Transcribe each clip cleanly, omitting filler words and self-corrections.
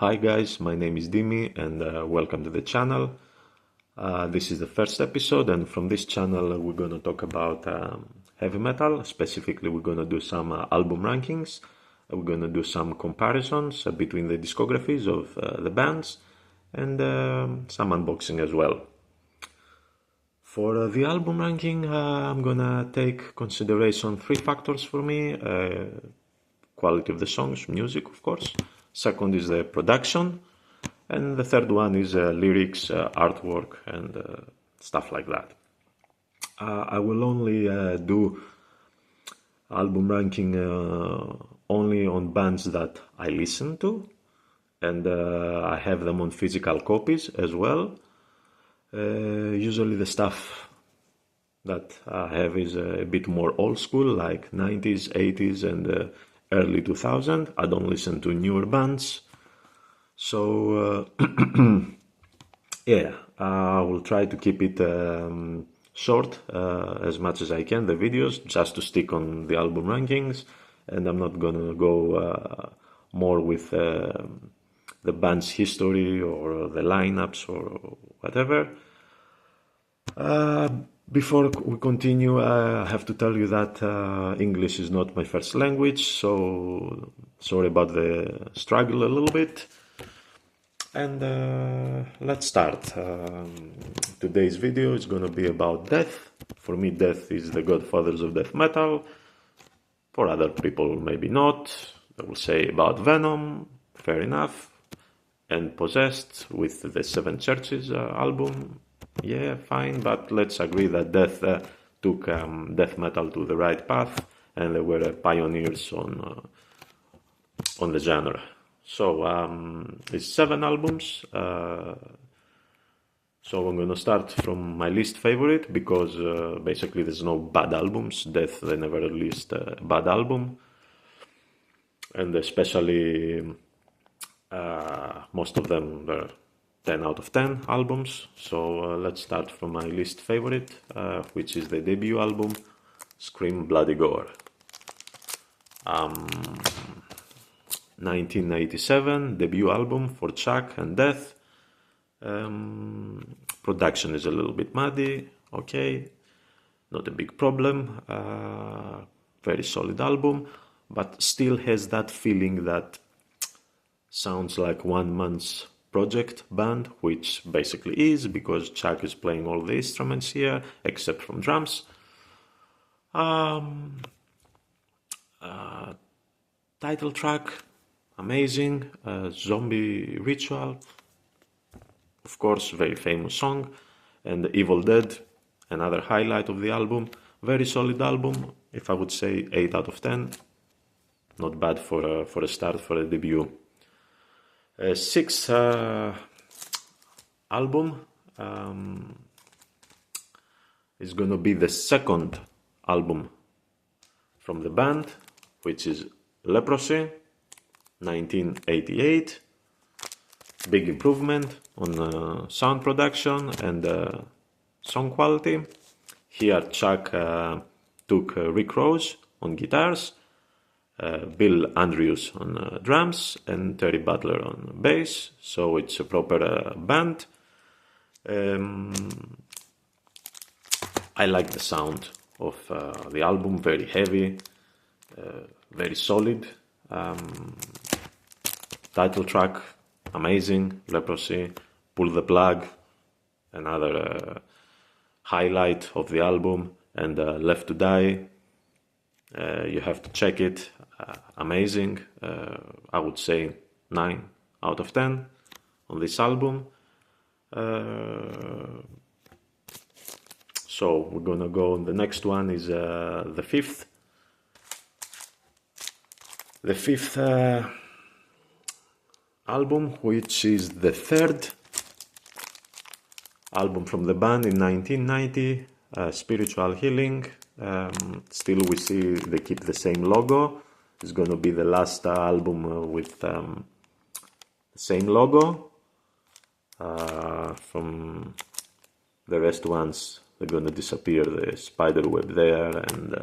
Hi guys, my name is Dimi and welcome to the channel. This is the first episode, and from this channel we're gonna talk about heavy metal. Specifically, we're gonna do some album rankings. We're gonna do some comparisons between the discographies of the bands and some unboxing as well. For the album ranking, I'm gonna take consideration three factors for me. Quality of the songs, music of course. Second is the production. And the third one is lyrics, artwork, and stuff like that. I will only do album ranking only on bands that I listen to, and I have them on physical copies as well. Usually the stuff that I have is a bit more old school, like 90s, 80s, and early 2000. I don't listen to newer bands. So, yeah, I will try to keep it short as much as I can, the videos, just to stick on the album rankings, and I'm not gonna go more with the band's history or the lineups or whatever. Before we continue, I have to tell you that English is not my first language, so sorry about the struggle a little bit. And let's start. Today's video is gonna be about Death. For me, Death is the godfathers of death metal. For other people, maybe not. I will say about Venom, fair enough. And Possessed with the Seven Churches album, yeah, fine. But let's agree that Death took death metal to the right path, and they were pioneers on the genre. So it's 7 albums. So I'm gonna start from my least favorite because basically there's no bad albums. Death, they never released a bad album, and especially most of them were 10 out of 10 albums. So let's start from my least favorite, which is the debut album, Scream Bloody Gore. 1987 debut album for Chuck and Death. Production is a little bit muddy, okay, not a big problem. Very solid album, but still has that feeling that sounds like one man's project band, which basically is, because Chuck is playing all the instruments here except from drums. Title track, amazing. Zombie Ritual, of course, very famous song. And Evil Dead, another highlight of the album. Very solid album, if I would say 8 out of 10. Not bad for a start, for a debut. Sixth album is gonna be the second album from the band, which is Leprosy, 1988. Big improvement on sound production and song quality. Here Chuck took Rick Rose on guitars, Bill Andrews on drums, and Terry Butler on bass. So it's a proper band. I like the sound of the album, very heavy, very solid. Title track, amazing. Leprosy, Pull the Plug, another highlight of the album. And Left to Die, you have to check it, amazing. I would say 9 out of 10 on this album. So we're gonna go on. The next one is the fifth. The fifth album, which is the third album from the band in 1990, Spiritual Healing. Still we see they keep the same logo. It's gonna be the last album with the same logo. From the rest ones, they're gonna disappear, the spider web there, and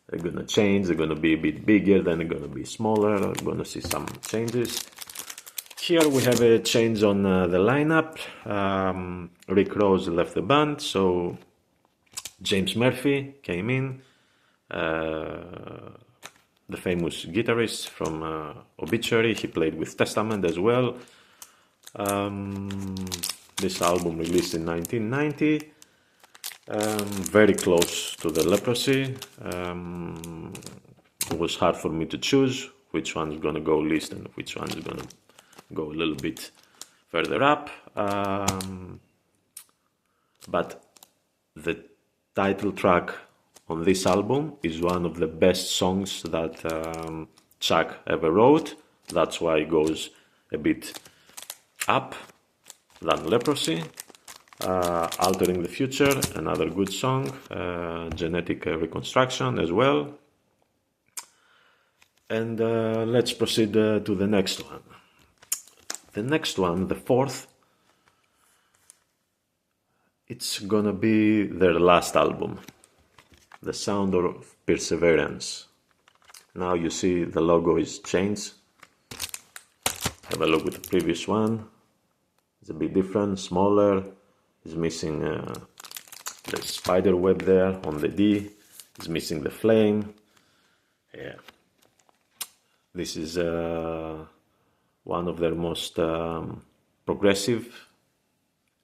they're gonna change. They're gonna be a bit bigger, then they're gonna be smaller. We're gonna see some changes. Here we have a change on the lineup. Rick Rose left the band, so James Murphy came in, the famous guitarist from Obituary. He played with Testament as well. This album released in 1990, very close to the Leprosy. It was hard for me to choose which one's gonna go least and which one's gonna go a little bit further up. But the title track on this album is one of the best songs that Chuck ever wrote. That's why it goes a bit up than Leprosy. Altering the Future, another good song. Genetic Reconstruction as well. And let's proceed to the next one. The next one, the fourth, it's gonna be their last album, The Sound of Perseverance. Now you see the logo is changed. Have a look at the previous one. It's a bit different, smaller. It's missing the spider web there on the D. It's missing the flame. Yeah. This is one of their most progressive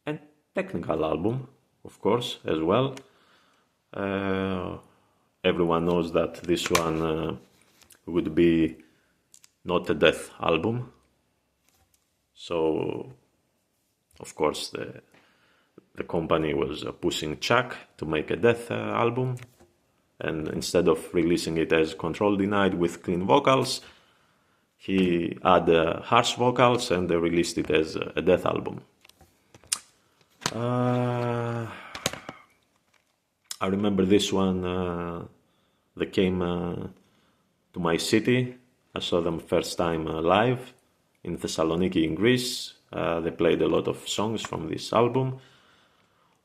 and technical album, of course, as well. Everyone knows that this one would be not a death album. So, of course, the company was pushing Chuck to make a death album. And instead of releasing it as Control Denied with clean vocals, he added harsh vocals and they released it as a death album. I remember this one, they came to my city. I saw them first time live in Thessaloniki in Greece. They played a lot of songs from this album.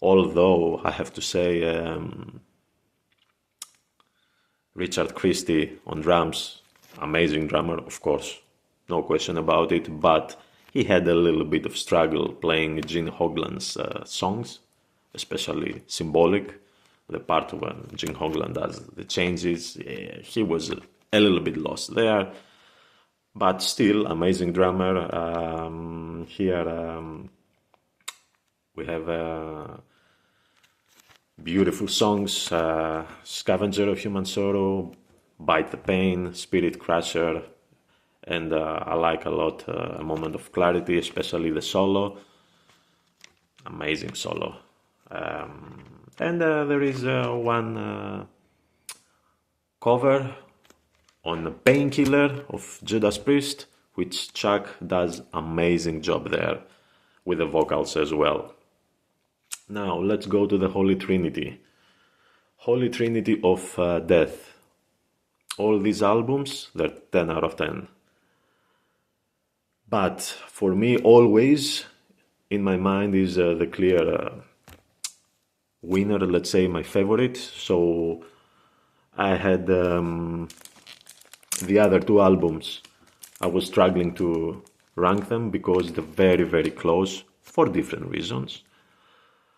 Although I have to say Richard Christie on drums, amazing drummer, of course, no question about it, but he had a little bit of struggle playing Gene Hoglan's songs, especially Symbolic, the part when Gene Hoglan does the changes. He was a little bit lost there, but still amazing drummer. Here we have beautiful songs, Scavenger of Human Sorrow, Bite the Pain, Spirit Crusher, and I like a lot A Moment of Clarity, especially the solo. Amazing solo. And there is one cover on Painkiller of Judas Priest, which Chuck does amazing job there with the vocals as well. Now let's go to the Holy Trinity. Holy Trinity of Death. All these albums, they're 10 out of 10. But for me, always in my mind is the clear winner, let's say my favorite. So I had the other two albums. I was struggling to rank them because they're very, very close for different reasons.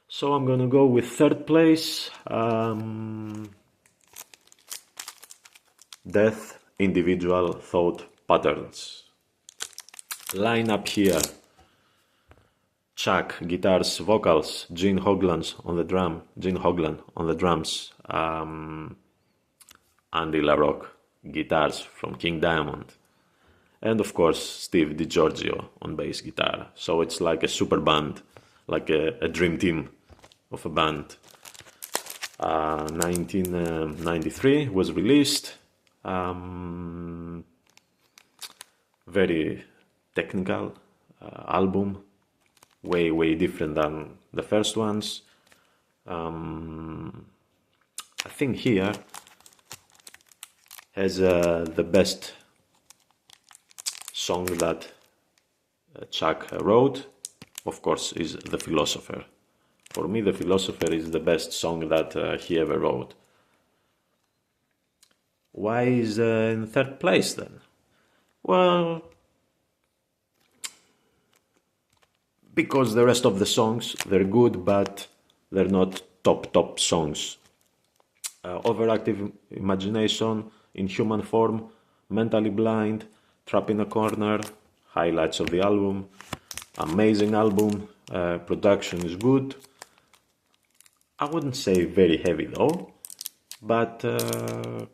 So I'm gonna go with third place, Death, Individual Thought Patterns. Line up here: Chuck, guitars, vocals, Gene Hoglan on the drums, Andy LaRocque, guitars from King Diamond, and of course Steve DiGiorgio on bass guitar. So it's like a super band, like a dream team of a band. 1993 was released. Very technical album, way different than the first ones. I think here has the best song that Chuck wrote, of course, is The Philosopher. For me, The Philosopher is the best song that he ever wrote. Why is in third place then? Well, because the rest of the songs, they're good, but they're not top songs. Overactive Imagination, In Human Form, Mentally Blind, Trap in a Corner, highlights of the album. Amazing album, production is good. I wouldn't say very heavy though, but an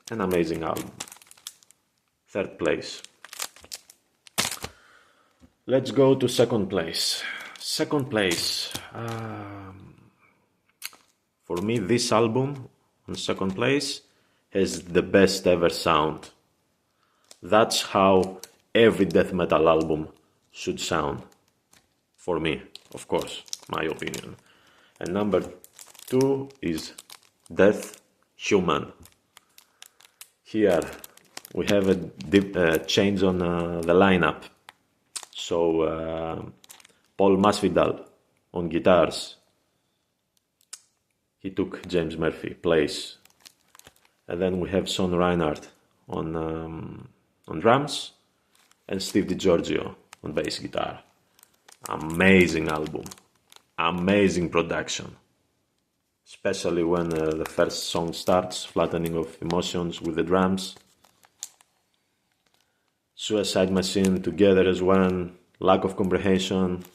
amazing album. Third place. Let's go to second place. Second place. For me, this album on second place has the best ever sound. That's how every death metal album should sound. For me, of course, my opinion. And number 2 is Death Human. Here we have a change on the lineup. So Paul Masvidal on guitars. He took James Murphy place. And then we have Son Reinhardt on drums and Steve DiGiorgio on bass guitar. Amazing album. Amazing production. Especially when the first song starts, Flattening of Emotions with the drums. Suicide Machine, Together as One, Lack of Comprehension.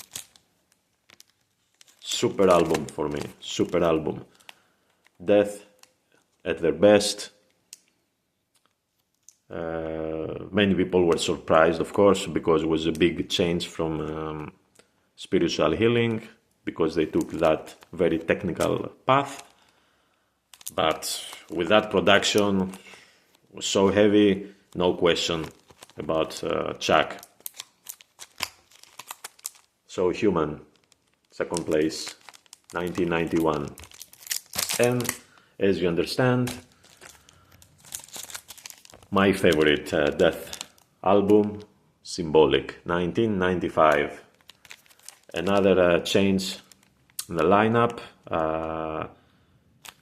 Super album for me, super album. Death at their best. Many people were surprised, of course, because it was a big change from Spiritual Healing, because they took that very technical path. But with that production, it was so heavy, no question about Chuck. So Human, second place, 1991. And as you understand, my favorite death album, Symbolic, 1995. Another change in the lineup.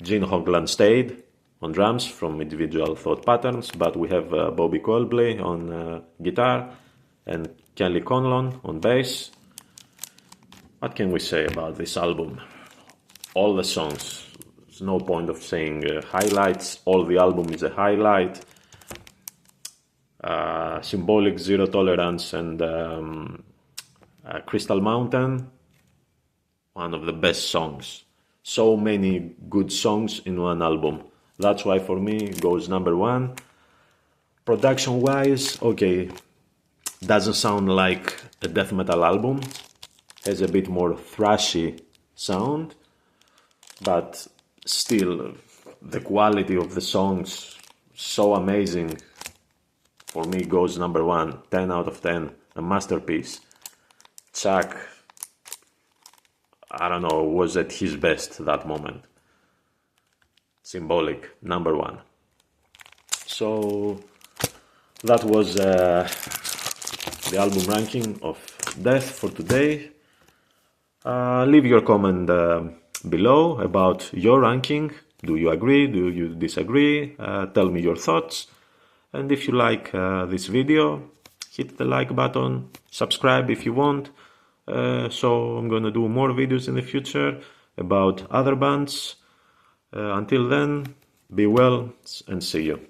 Gene Hoglan stayed on drums from Individual Thought Patterns, but we have Bobby Colbley on guitar and Kelly Conlon on bass. What can we say about this album? All the songs, there's no point of saying highlights, all the album is a highlight. Symbolic, Zero Tolerance and Crystal Mountain, one of the best songs. So many good songs in one album. That's why for me it goes number 1. Production wise, okay, doesn't sound like a death metal album. Has a bit more thrashy sound, but still the quality of the songs so amazing. For me it goes number 1, 10 out of 10, a masterpiece. Chuck, I don't know, was at his best that moment. Symbolic, number 1. So that was the album ranking of Death for today. Leave your comment below about your ranking. Do you agree? Do you disagree? Tell me your thoughts. And if you like this video, hit the like button, subscribe if you want. So I'm gonna do more videos in the future about other bands. Until then, be well and see you.